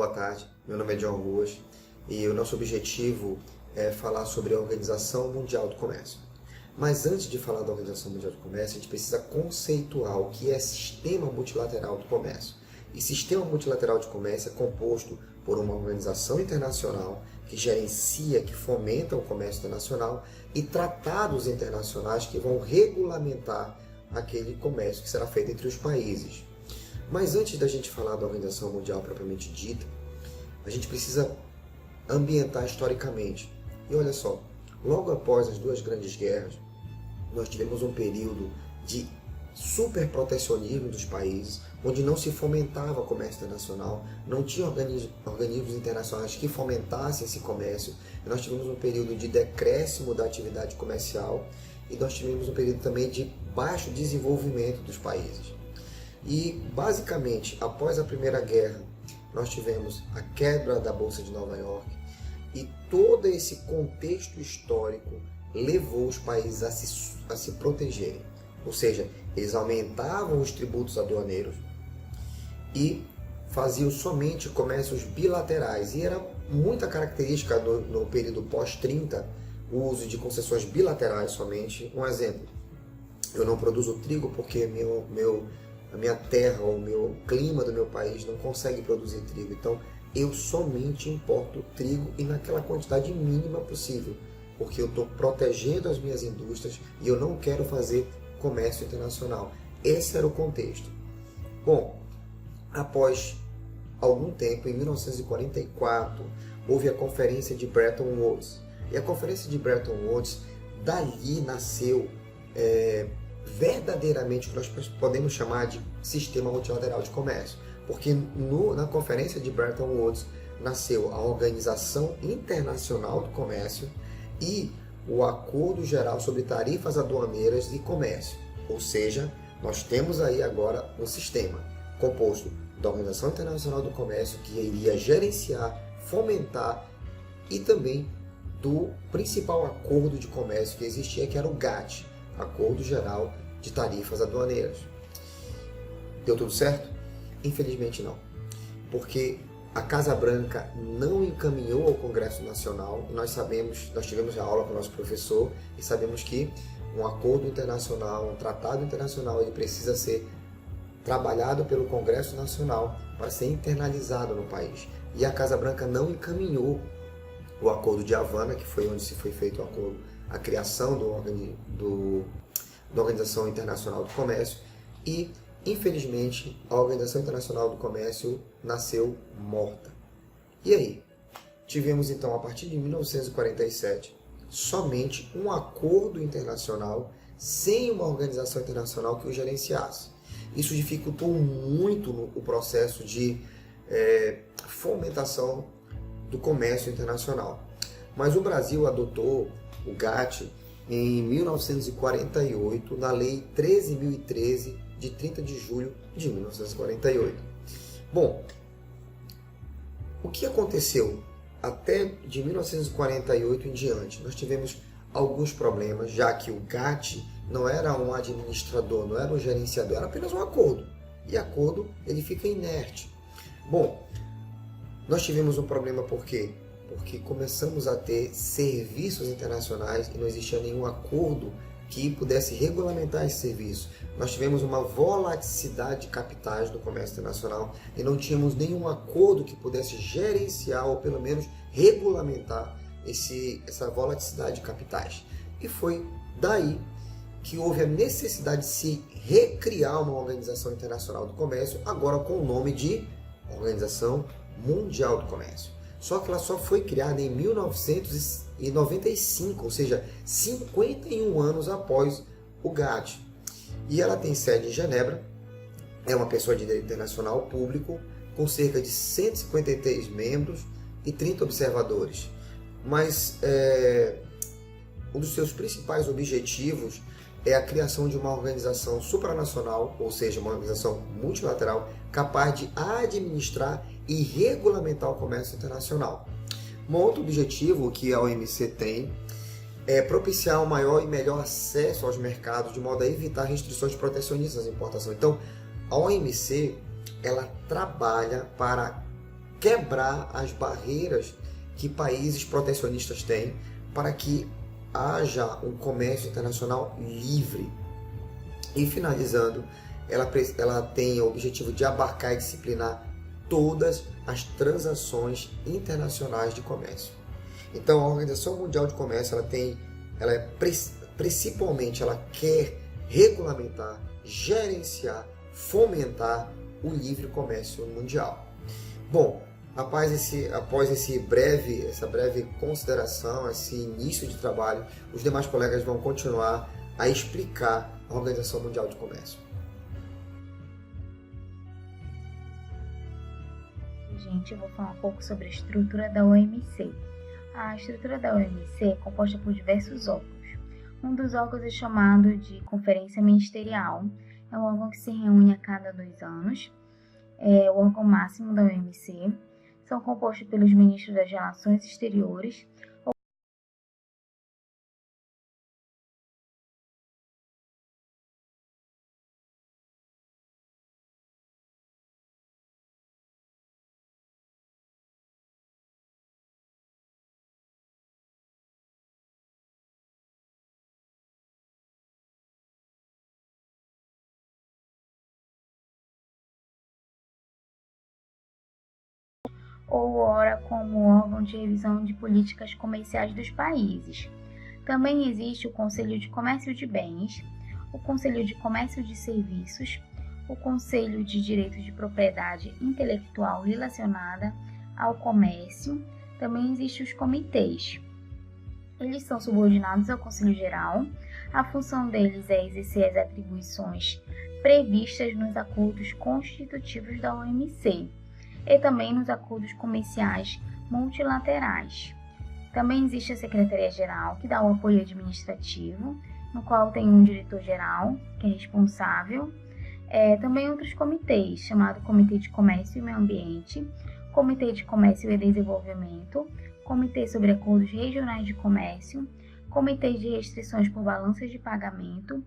Boa tarde, meu nome é John Ruas e o nosso objetivo é falar sobre a Organização Mundial do Comércio. Mas antes de falar da Organização Mundial do Comércio, a gente precisa conceituar o que é Sistema Multilateral do Comércio. E Sistema Multilateral de Comércio é composto por uma organização internacional que gerencia, que fomenta o comércio internacional e tratados internacionais que vão regulamentar aquele comércio que será feito entre os países. Mas antes da gente falar da Organização Mundial propriamente dita, a gente precisa ambientar historicamente. E olha só, logo após as duas grandes guerras, nós tivemos um período de superprotecionismo dos países, onde não se fomentava comércio internacional, não tinha organismos internacionais que fomentassem esse comércio. E nós tivemos um período de decréscimo da atividade comercial e nós tivemos um período também de baixo desenvolvimento dos países. E, basicamente, após a Primeira Guerra, nós tivemos a quebra da Bolsa de Nova York e todo esse contexto histórico levou os países a se protegerem. Ou seja, eles aumentavam os tributos aduaneiros e faziam somente comércios bilaterais. E era muita característica no período pós-30 o uso de concessões bilaterais somente. Um exemplo, eu não produzo trigo porque a minha terra ou o clima do meu país não consegue produzir trigo. Então, eu somente importo trigo e naquela quantidade mínima possível, porque eu estou protegendo as minhas indústrias e eu não quero fazer comércio internacional. Esse era o contexto. Bom, após algum tempo, em 1944, houve a Conferência de Bretton Woods. E a Conferência de Bretton Woods, dali nasceu verdadeiramente o que nós podemos chamar de Sistema Multilateral de Comércio. Porque na Conferência de Bretton Woods nasceu a Organização Internacional do Comércio e o Acordo Geral sobre Tarifas Aduaneiras e Comércio. Ou seja, nós temos aí agora um sistema composto da Organização Internacional do Comércio, que iria gerenciar, fomentar, e também do principal acordo de comércio que existia, que era o GATT, Acordo Geral de Tarifas Aduaneiras. Deu tudo certo? Infelizmente não. Porque a Casa Branca não encaminhou ao Congresso Nacional. Nós tivemos a aula com o nosso professor e sabemos que um acordo internacional, um tratado internacional, ele precisa ser trabalhado pelo Congresso Nacional para ser internalizado no país. E a Casa Branca não encaminhou o Acordo de Havana, que foi onde se foi feito o acordo, a criação da Organização Internacional do Comércio, e infelizmente a Organização Internacional do Comércio nasceu morta. E aí? Tivemos então, a partir de 1947, somente um acordo internacional sem uma organização internacional que o gerenciasse. Isso dificultou muito o processo de fomentação do comércio internacional. Mas o Brasil adotou o GATT em 1948, na Lei 13.013, de 30 de julho de 1948. Bom, o que aconteceu até de 1948 em diante? Nós tivemos alguns problemas, já que o GATT não era um administrador, não era um gerenciador, era apenas um acordo. E acordo, ele fica inerte. Bom, nós tivemos um problema por quê? Porque começamos a ter serviços internacionais e não existia nenhum acordo que pudesse regulamentar esse serviço. Nós tivemos uma volatilicidade de capitais no comércio internacional e não tínhamos nenhum acordo que pudesse gerenciar ou pelo menos regulamentar essa volatilicidade de capitais. E foi daí que houve a necessidade de se recriar uma Organização Internacional do Comércio, agora com o nome de Organização Mundial do Comércio. Só que ela só foi criada em 1995, ou seja, 51 anos após o GATT. E ela tem sede em Genebra, é uma pessoa de direito internacional público, com cerca de 153 membros e 30 observadores. Mas um dos seus principais objetivos é a criação de uma organização supranacional, ou seja, uma organização multilateral, capaz de administrar e regulamentar o comércio internacional. Um outro objetivo que a OMC tem é propiciar um maior e melhor acesso aos mercados, de modo a evitar restrições protecionistas às importações. Então, a OMC ela trabalha para quebrar as barreiras que países protecionistas têm para que haja um comércio internacional livre. E finalizando, ela tem o objetivo de abarcar e disciplinar todas as transações internacionais de comércio. Então, a Organização Mundial de Comércio, principalmente, ela quer regulamentar, gerenciar, fomentar o livre comércio mundial. Bom, após essa breve consideração, esse início de trabalho, os demais colegas vão continuar a explicar a Organização Mundial de Comércio. Gente, eu vou falar um pouco sobre a estrutura da OMC. A estrutura da OMC é composta por diversos órgãos. Um dos órgãos é chamado de Conferência Ministerial. É um órgão que se reúne a cada 2 anos. É o órgão máximo da OMC. São compostos pelos ministros das Relações Exteriores, ou ora como órgão de revisão de políticas comerciais dos países. Também existe o Conselho de Comércio de Bens, o Conselho de Comércio de Serviços, o Conselho de Direitos de Propriedade Intelectual relacionada ao comércio. Também existem os comitês. Eles são subordinados ao Conselho Geral. A função deles é exercer as atribuições previstas nos acordos constitutivos da OMC e também nos acordos comerciais multilaterais. Também existe a Secretaria-Geral, que dá o apoio administrativo, no qual tem um diretor-geral, que é responsável. Também outros comitês, chamado Comitê de Comércio e Meio Ambiente, Comitê de Comércio e Desenvolvimento, Comitê sobre Acordos Regionais de Comércio, Comitês de Restrições por Balanças de Pagamento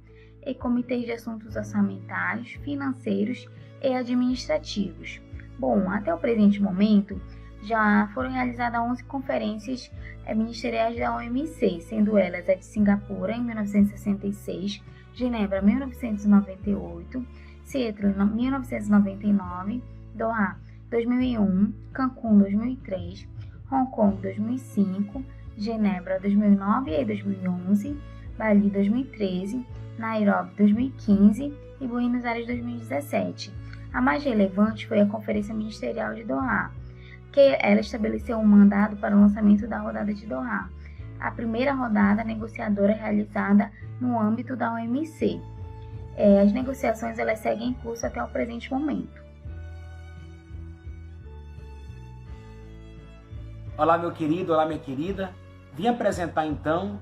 e Comitês de Assuntos Orçamentários, Financeiros e Administrativos. Bom, até o presente momento, já foram realizadas 11 conferências ministeriais da OMC, sendo elas a de Singapura, em 1966, Genebra, 1998, Seattle, 1999, Doha, 2001, Cancún, 2003, Hong Kong, 2005, Genebra, 2009 e 2011, Bali, 2013, Nairobi, 2015 e Buenos Aires, 2017. A mais relevante foi a Conferência Ministerial de Doha, que ela estabeleceu um mandado para o lançamento da rodada de Doha, a primeira rodada negociadora realizada no âmbito da OMC. As negociações elas seguem em curso até o presente momento. Olá, meu querido, olá, minha querida. Vim apresentar então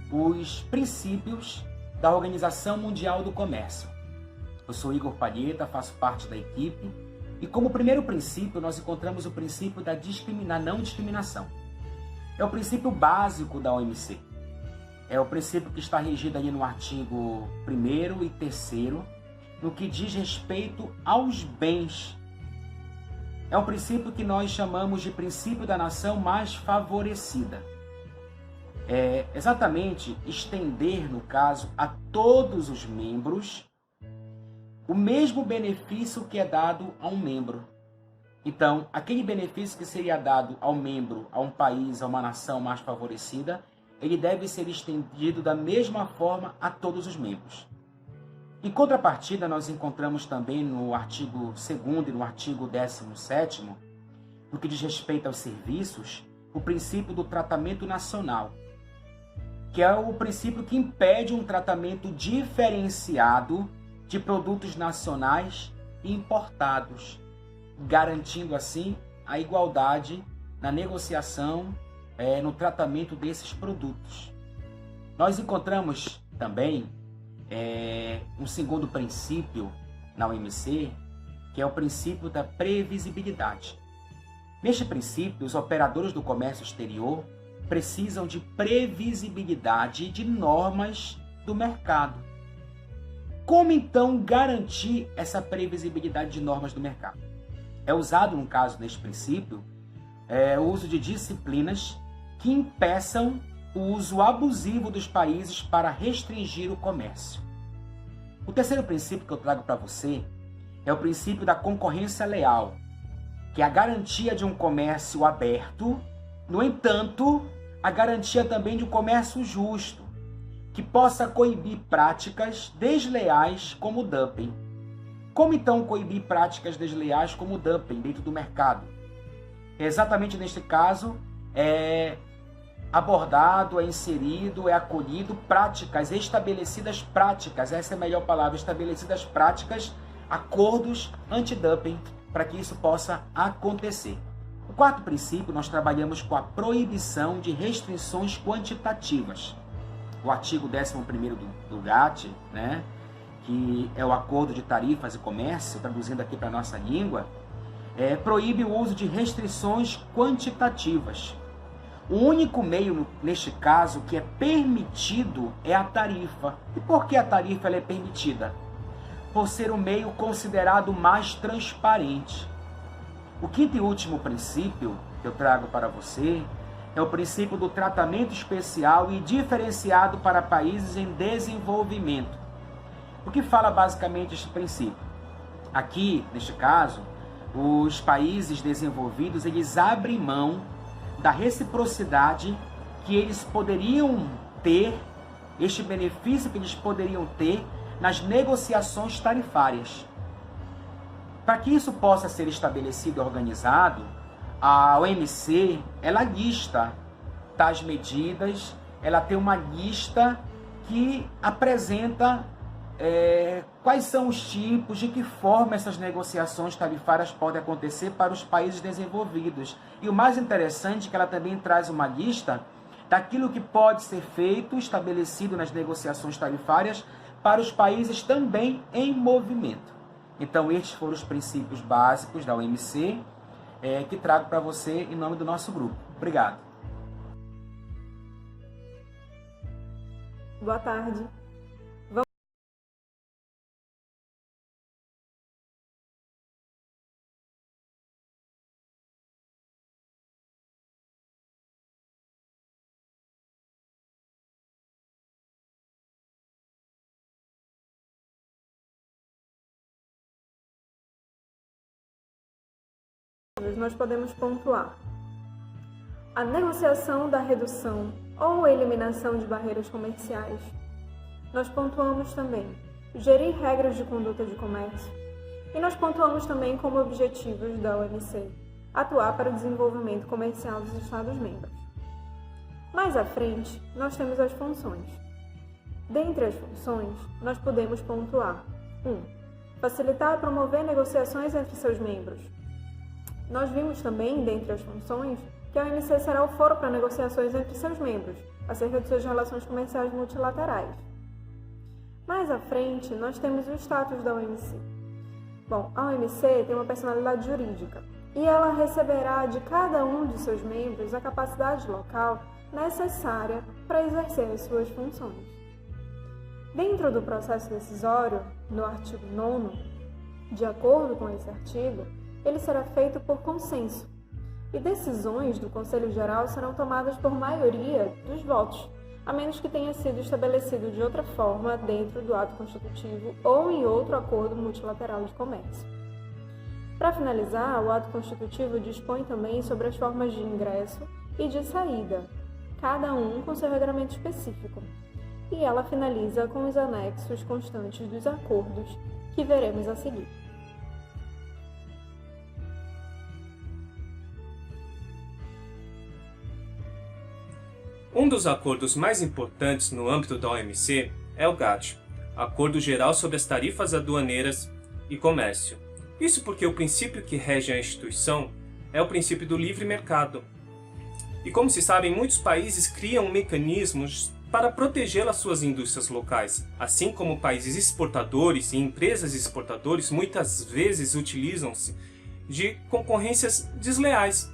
os princípios da Organização Mundial do Comércio. Eu sou Igor Palheta, faço parte da equipe e como primeiro princípio nós encontramos o princípio da não discriminação. É o princípio básico da OMC. É o princípio que está regido ali no artigo 1º e 3º, no que diz respeito aos bens. É um princípio que nós chamamos de princípio da nação mais favorecida. É exatamente estender, no caso, a todos os membros o mesmo benefício que é dado a um membro. Então, aquele benefício que seria dado ao membro, a um país, a uma nação mais favorecida, ele deve ser estendido da mesma forma a todos os membros. Em contrapartida, nós encontramos também no artigo 2º e no artigo 17º, no que diz respeito aos serviços, o princípio do tratamento nacional, que é o princípio que impede um tratamento diferenciado de produtos nacionais e importados, garantindo assim a igualdade na negociação, no tratamento desses produtos. Nós encontramos também um segundo princípio na OMC, que é o princípio da previsibilidade. Neste princípio, os operadores do comércio exterior precisam de previsibilidade de normas do mercado. Como então garantir essa previsibilidade de normas do mercado? é usado, no caso deste princípio, o uso de disciplinas que impeçam o uso abusivo dos países para restringir o comércio. O terceiro princípio que eu trago para você é o princípio da concorrência leal, que é a garantia de um comércio aberto, no entanto, a garantia também de um comércio justo, que possa coibir práticas desleais como o dumping. Como então coibir práticas desleais como o dumping dentro do mercado? Exatamente neste caso, é abordado, é inserido, é acolhido práticas, estabelecidas práticas, essa é a melhor palavra, estabelecidas práticas, acordos anti-dumping, para que isso possa acontecer. O quarto princípio, nós trabalhamos com a proibição de restrições quantitativas. O artigo 11º do GATT, né, que é o Acordo de Tarifas e Comércio, traduzindo aqui para a nossa língua, proíbe o uso de restrições quantitativas. O único meio, neste caso, que é permitido é a tarifa. E por que a tarifa ela é permitida? Por ser o meio considerado mais transparente. O quinto e último princípio que eu trago para você é o princípio do tratamento especial e diferenciado para países em desenvolvimento. O que fala basicamente este princípio? Aqui, neste caso, os países desenvolvidos, eles abrem mão da reciprocidade que eles poderiam ter, este benefício que eles poderiam ter nas negociações tarifárias. Para que isso possa ser estabelecido e organizado, a OMC, ela lista tais medidas, ela tem uma lista que apresenta quais são os tipos, de que forma essas negociações tarifárias podem acontecer para os países desenvolvidos. E o mais interessante é que ela também traz uma lista daquilo que pode ser feito, estabelecido nas negociações tarifárias para os países também em movimento. Então, estes foram os princípios básicos da OMC que trago para você em nome do nosso grupo. Obrigado. Boa tarde. Nós podemos pontuar a negociação da redução ou eliminação de barreiras comerciais. Nós pontuamos também gerir regras de conduta de comércio e nós pontuamos também como objetivos da OMC atuar para o desenvolvimento comercial dos Estados-membros. Mais à frente, nós temos as funções. Dentre as funções, nós podemos pontuar 1. Facilitar e promover negociações entre seus membros. Nós vimos também, dentre as funções, que a OMC será o foro para negociações entre seus membros, acerca de suas relações comerciais multilaterais. Mais à frente, nós temos o status da OMC. Bom, a OMC tem uma personalidade jurídica e ela receberá de cada um de seus membros a capacidade local necessária para exercer as suas funções. Dentro do processo decisório, no artigo 9º, de acordo com esse artigo, ele será feito por consenso, e decisões do Conselho Geral serão tomadas por maioria dos votos, a menos que tenha sido estabelecido de outra forma dentro do ato constitutivo ou em outro acordo multilateral de comércio. Para finalizar, o ato constitutivo dispõe também sobre as formas de ingresso e de saída, cada um com seu regramento específico, e ela finaliza com os anexos constantes dos acordos que veremos a seguir. Um dos acordos mais importantes no âmbito da OMC é o GATT, Acordo Geral sobre as Tarifas Aduaneiras e Comércio. Isso porque o princípio que rege a instituição é o princípio do livre mercado. E como se sabe, muitos países criam mecanismos para proteger as suas indústrias locais, assim como países exportadores e empresas exportadoras muitas vezes utilizam-se de concorrências desleais.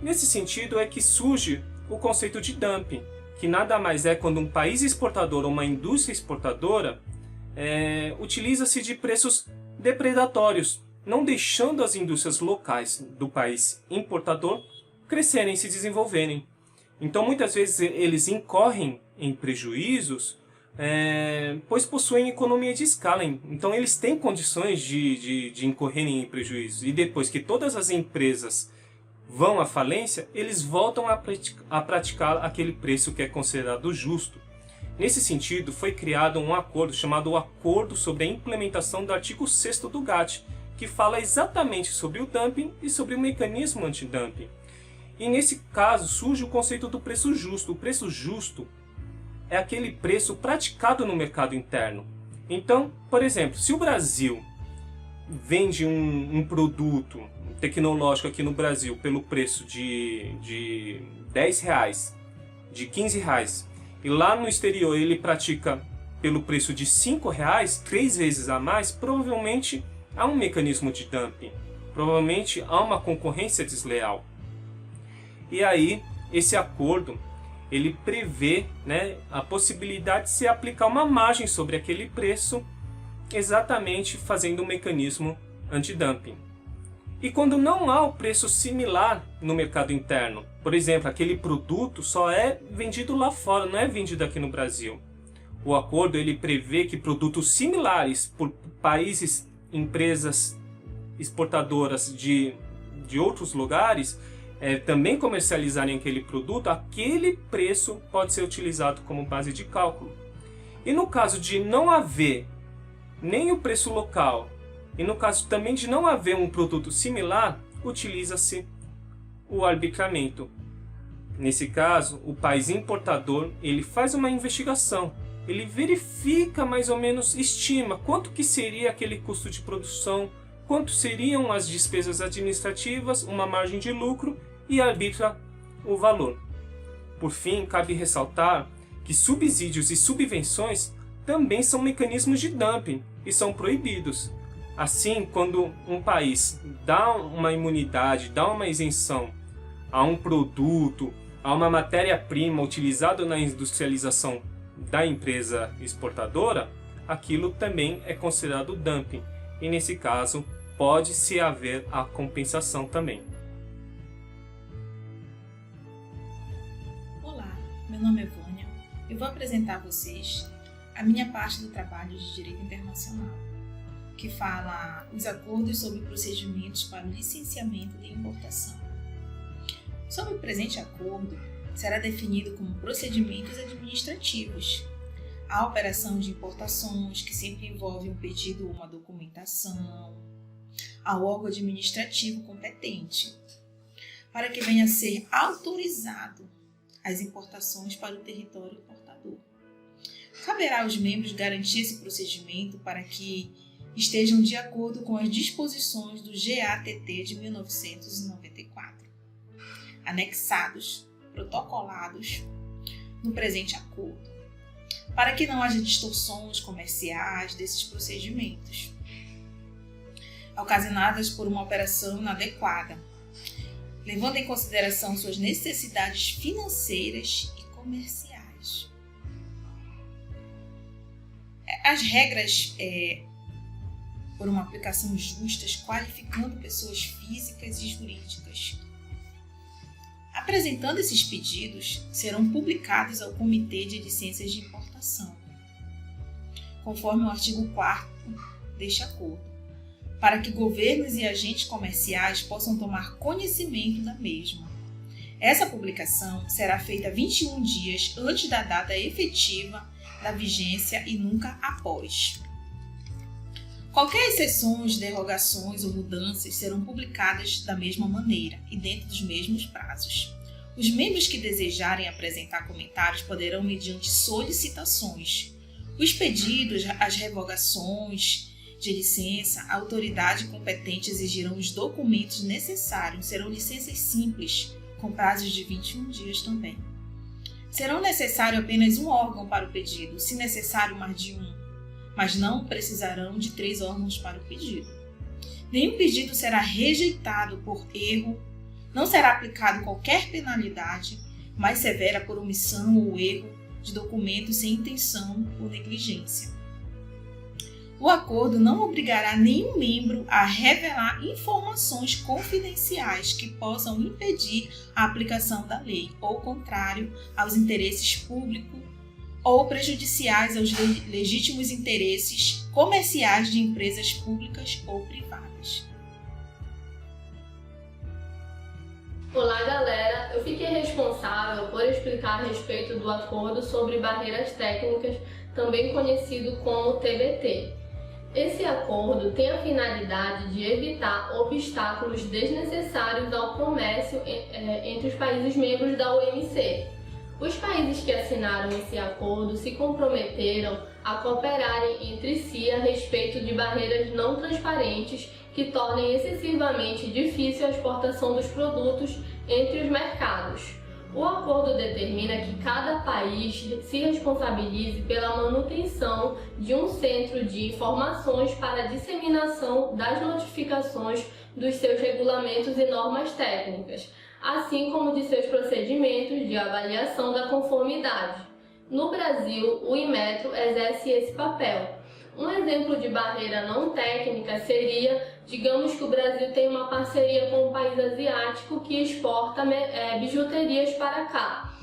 Nesse sentido é que surge o conceito de dumping, que nada mais é quando um país exportador ou uma indústria exportadora utiliza-se de preços depredatórios não deixando as indústrias locais do país importador crescerem e se desenvolverem. Então, muitas vezes, eles incorrem em prejuízos, pois possuem economia de escala. Então, eles têm condições de incorrerem em prejuízos. E depois que todas as empresas vão à falência, eles voltam a praticar aquele preço que é considerado justo. Nesse sentido, foi criado um acordo chamado o Acordo sobre a Implementação do artigo 6º do GATT, que fala exatamente sobre o dumping e sobre o mecanismo antidumping. E nesse caso surge o conceito do preço justo. O preço justo é aquele preço praticado no mercado interno. Então, por exemplo, se o Brasil vende um produto tecnológico aqui no Brasil pelo preço de R$10, de R$15, e lá no exterior ele pratica pelo preço de R$5, 3 vezes a mais, provavelmente há um mecanismo de dumping, provavelmente há uma concorrência desleal. E aí, esse acordo, ele prevê, a possibilidade de se aplicar uma margem sobre aquele preço, exatamente fazendo um mecanismo antidumping. E quando não há o preço similar no mercado interno, por exemplo, aquele produto só é vendido lá fora, não é vendido aqui no Brasil. O acordo ele prevê que produtos similares por países, empresas exportadoras de outros lugares também comercializarem aquele produto, aquele preço pode ser utilizado como base de cálculo. E no caso de não haver nem o preço local, e no caso também de não haver um produto similar, utiliza-se o arbitramento. Nesse caso, o país importador ele faz uma investigação, ele verifica mais ou menos, estima quanto que seria aquele custo de produção, quanto seriam as despesas administrativas, uma margem de lucro e arbitra o valor. Por fim, cabe ressaltar que subsídios e subvenções também são mecanismos de dumping e são proibidos. Assim, quando um país dá uma imunidade, dá uma isenção a um produto, a uma matéria-prima utilizada na industrialização da empresa exportadora, aquilo também é considerado dumping. E nesse caso, pode-se haver a compensação também. Olá, meu nome é Vânia. Eu vou apresentar a vocês a minha parte do trabalho de Direito Internacional, que fala os acordos sobre procedimentos para o licenciamento de importação. Sobre o presente acordo, será definido como procedimentos administrativos. A operação de importações, que sempre envolve um pedido ou uma documentação, ao órgão administrativo competente, para que venha a ser autorizado as importações para o território importador. Caberá aos membros garantir esse procedimento para que estejam de acordo com as disposições do GATT de 1994, anexados, protocolados no presente acordo, para que não haja distorções comerciais desses procedimentos, ocasionadas por uma operação inadequada, levando em consideração suas necessidades financeiras e comerciais. As regras por uma aplicação justa, qualificando pessoas físicas e jurídicas. Apresentando esses pedidos, serão publicados ao Comitê de Licenças de Importação, conforme o artigo 4º deste acordo, para que governos e agentes comerciais possam tomar conhecimento da mesma. Essa publicação será feita 21 dias antes da data efetiva da vigência e nunca após. Qualquer exceções, derrogações ou mudanças serão publicadas da mesma maneira e dentro dos mesmos prazos. Os membros que desejarem apresentar comentários poderão, mediante solicitações, os pedidos, as revogações de licença, a autoridade competente exigirão os documentos necessários. Serão licenças simples, com prazos de 21 dias também. Serão necessário apenas um órgão para o pedido, se necessário mais de um, mas não precisarão de 3 órgãos para o pedido. Nenhum pedido será rejeitado por erro, não será aplicado qualquer penalidade mais severa por omissão ou erro de documento sem intenção ou negligência. O acordo não obrigará nenhum membro a revelar informações confidenciais que possam impedir a aplicação da lei ou contrário aos interesses públicos ou prejudiciais aos legítimos interesses comerciais de empresas públicas ou privadas. Olá, galera! Eu fiquei responsável por explicar a respeito do Acordo sobre Barreiras Técnicas, também conhecido como TBT. Esse acordo tem a finalidade de evitar obstáculos desnecessários ao comércio entre os países membros da OMC. Os países que assinaram esse acordo se comprometeram a cooperarem entre si a respeito de barreiras não transparentes que tornem excessivamente difícil a exportação dos produtos entre os mercados. O acordo determina que cada país se responsabilize pela manutenção de um centro de informações para a disseminação das notificações dos seus regulamentos e normas técnicas, assim como de seus procedimentos de avaliação da conformidade. No Brasil, o Inmetro exerce esse papel. Um exemplo de barreira não técnica seria, digamos que o Brasil tem uma parceria com um país asiático que exporta bijuterias para cá.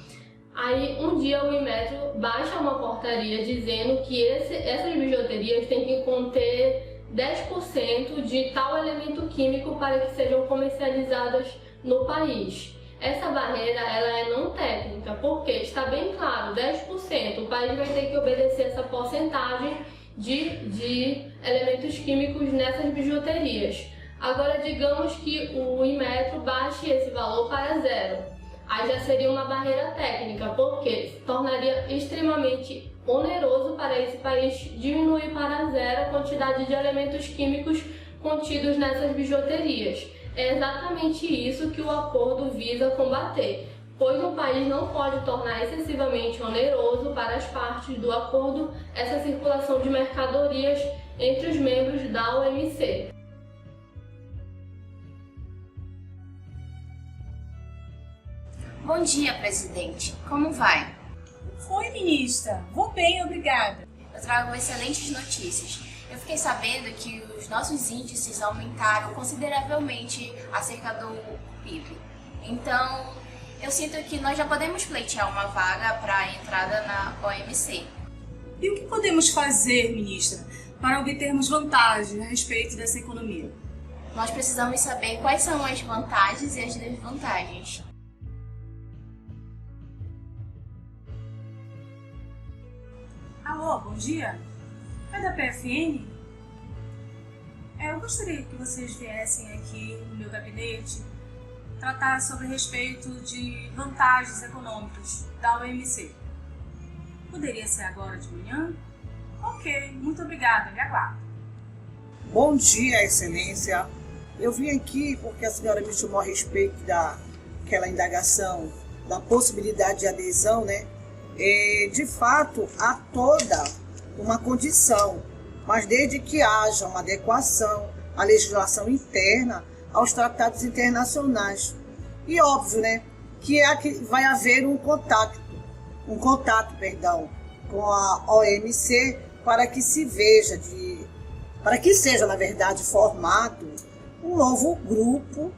Aí um dia o Inmetro baixa uma portaria dizendo que essas bijuterias têm que conter 10% de tal elemento químico para que sejam comercializadas no país. Essa barreira ela é não técnica, porque está bem claro, 10%, o país vai ter que obedecer essa porcentagem de elementos químicos nessas bijuterias. Agora, digamos que o Inmetro baixe esse valor para 0. Aí já seria uma barreira técnica, porque se tornaria extremamente oneroso para esse país diminuir para 0 a quantidade de elementos químicos contidos nessas bijuterias. É exatamente isso que o acordo visa combater, pois um país não pode tornar excessivamente oneroso para as partes do acordo essa circulação de mercadorias entre os membros da OMC. Bom dia, presidente. Como vai? Oi, ministra. Vou bem, obrigada. Eu trago excelentes notícias. Eu fiquei sabendo que os nossos índices aumentaram consideravelmente acerca do PIB. Então, eu sinto que nós já podemos pleitear uma vaga para a entrada na OMC. E o que podemos fazer, ministra, para obtermos vantagens a respeito dessa economia? Nós precisamos saber quais são as vantagens e as desvantagens. Alô, bom dia. É da PFN? Eu gostaria que vocês viessem aqui no meu gabinete tratar sobre respeito de vantagens econômicas da OMC. Poderia ser agora de manhã? Ok, muito obrigada, me aguardo. Bom dia, Excelência. Eu vim aqui porque a senhora me chamou a respeito daquela indagação da possibilidade de adesão, né? De fato, há toda uma condição, mas desde que haja uma adequação à legislação interna aos tratados internacionais. E óbvio, né, que vai haver um contato, com a OMC para que se veja, para que seja, na verdade, formado um novo grupo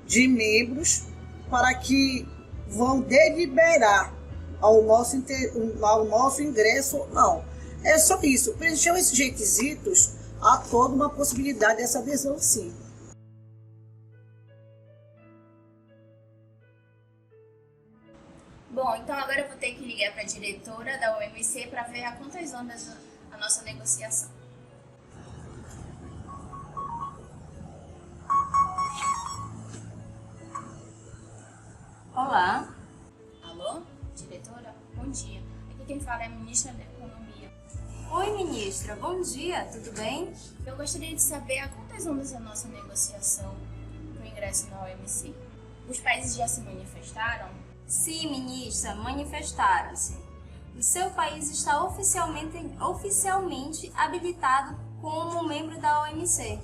de membros para que vão deliberar ao nosso ingresso ou não. É só isso. Preencheu esses requisitos, há toda uma possibilidade dessa adesão, sim. Bom, então agora eu vou ter que ligar para a diretora da OMC para ver a quantas andas a nossa negociação. Olá. Alô, diretora? Bom dia. Aqui quem fala é a ministra da Economia. Oi, ministra. Bom dia. Tudo bem? Eu gostaria de saber a quantas andas a nossa negociação para o ingresso na OMC. Os países já se manifestaram? Sim, ministra, manifestaram-se. O seu país está oficialmente habilitado como membro da OMC.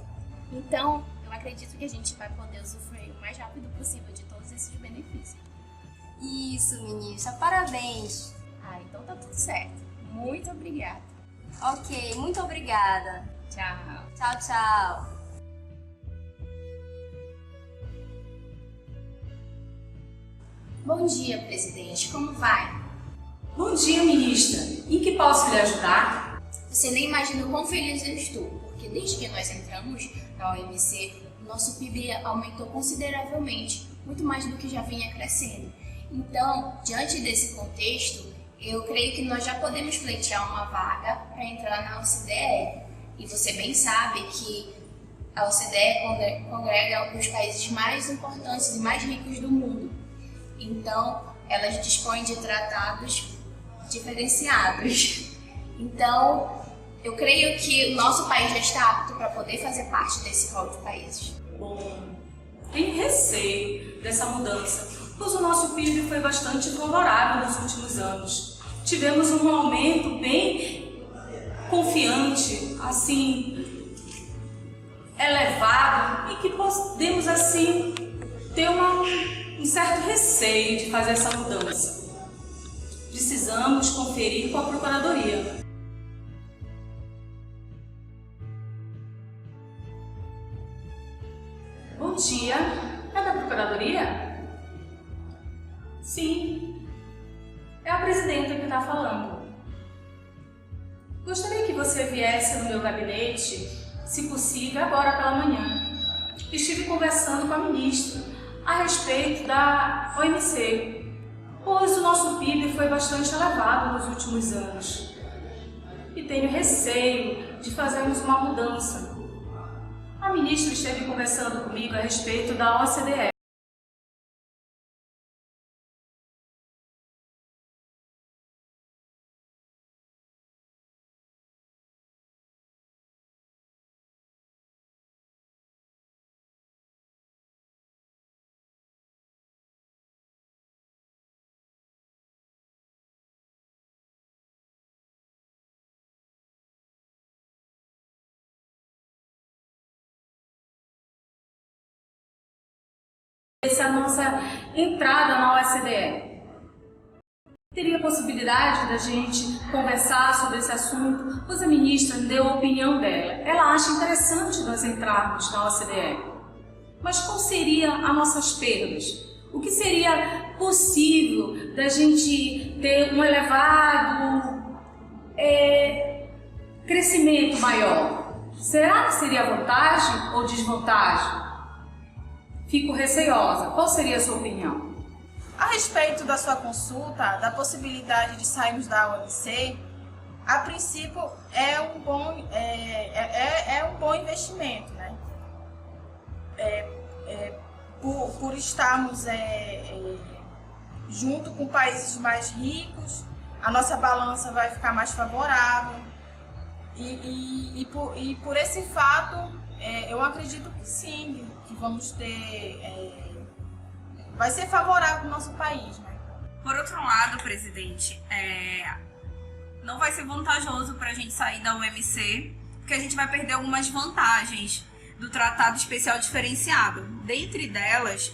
Então, eu acredito que a gente vai poder usufruir o mais rápido possível de todos esses benefícios. Isso, ministra. Parabéns. Então tá tudo certo. Muito obrigada. Ok, muito obrigada. Tchau. Tchau, tchau. Bom dia, presidente. Como vai? Bom dia, ministra. Em que posso lhe ajudar? Você nem imagina o quão feliz eu estou, porque desde que nós entramos na OMC, o nosso PIB aumentou consideravelmente, muito mais do que já vinha crescendo. Então, diante desse contexto, eu creio que nós já podemos pleitear uma vaga para entrar na OCDE. E você bem sabe que a OCDE congrega os países mais importantes e mais ricos do mundo. Então, elas dispõem de tratados diferenciados. Então, eu creio que o nosso país já está apto para poder fazer parte desse rol de países. Bom, tenho receio dessa mudança, pois o nosso PIB foi bastante favorável nos últimos anos. Tivemos um aumento bem confiante, assim, elevado, e que podemos, assim, ter um certo receio de fazer essa mudança. Precisamos conferir com a Procuradoria. Bom dia, é da Procuradoria? Sim, é a presidenta que está falando. Gostaria que você viesse no meu gabinete, se possível, agora pela manhã. Estive conversando com a ministra a respeito da OMC, pois o nosso PIB foi bastante elevado nos últimos anos. E tenho receio de fazermos uma mudança. A ministra esteve conversando comigo a respeito da OCDE. Essa nossa entrada na OCDE. Teria possibilidade da gente conversar sobre esse assunto, pois a ministra deu a opinião dela. Ela acha interessante nós entrarmos na OCDE. Mas qual seria as nossas perdas? O que seria possível da gente ter um elevado crescimento maior? Será que seria vantagem ou desvantagem? Fico receosa. Qual seria a sua opinião? A respeito da sua consulta, da possibilidade de sairmos da OMC, a princípio é um bom investimento, né? Por estarmos junto com países mais ricos, a nossa balança vai ficar mais favorável e por esse fato eu acredito que sim, que vamos ter, vai ser favorável para o nosso país, né? Por outro lado, presidente, não vai ser vantajoso para a gente sair da OMC, porque a gente vai perder algumas vantagens do Tratado Especial Diferenciado. Dentre delas,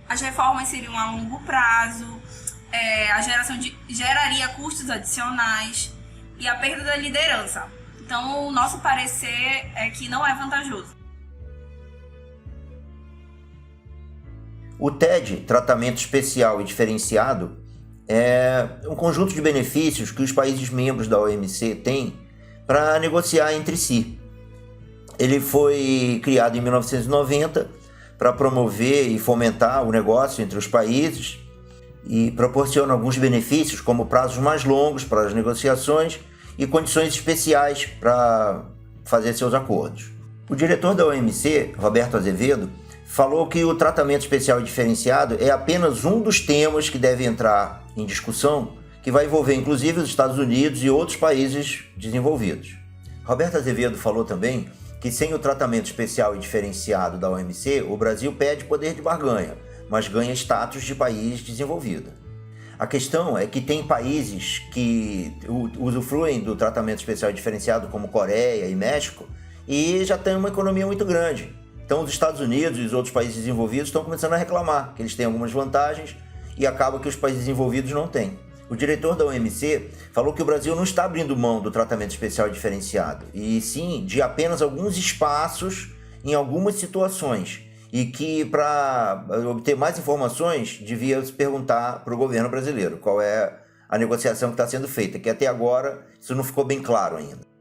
as reformas seriam a longo prazo, a geraria custos adicionais e a perda da liderança. Então, o nosso parecer é que não é vantajoso. O TED, Tratamento Especial e Diferenciado, é um conjunto de benefícios que os países membros da OMC têm para negociar entre si. Ele foi criado em 1990 para promover e fomentar o negócio entre os países e proporciona alguns benefícios, como prazos mais longos para as negociações e condições especiais para fazer seus acordos. O diretor da OMC, Roberto Azevedo, falou que o tratamento especial e diferenciado é apenas um dos temas que deve entrar em discussão, que vai envolver inclusive os Estados Unidos e outros países desenvolvidos. Roberto Azevedo falou também que sem o tratamento especial e diferenciado da OMC, o Brasil perde poder de barganha, mas ganha status de país desenvolvido. A questão é que tem países que usufruem do tratamento especial e diferenciado, como Coreia e México, e já tem uma economia muito grande. Então os Estados Unidos e os outros países desenvolvidos estão começando a reclamar que eles têm algumas vantagens e acaba que os países desenvolvidos não têm. O diretor da OMC falou que o Brasil não está abrindo mão do tratamento especial diferenciado, e sim de apenas alguns espaços em algumas situações, e que para obter mais informações devia se perguntar para o governo brasileiro qual é a negociação que está sendo feita, que até agora isso não ficou bem claro ainda.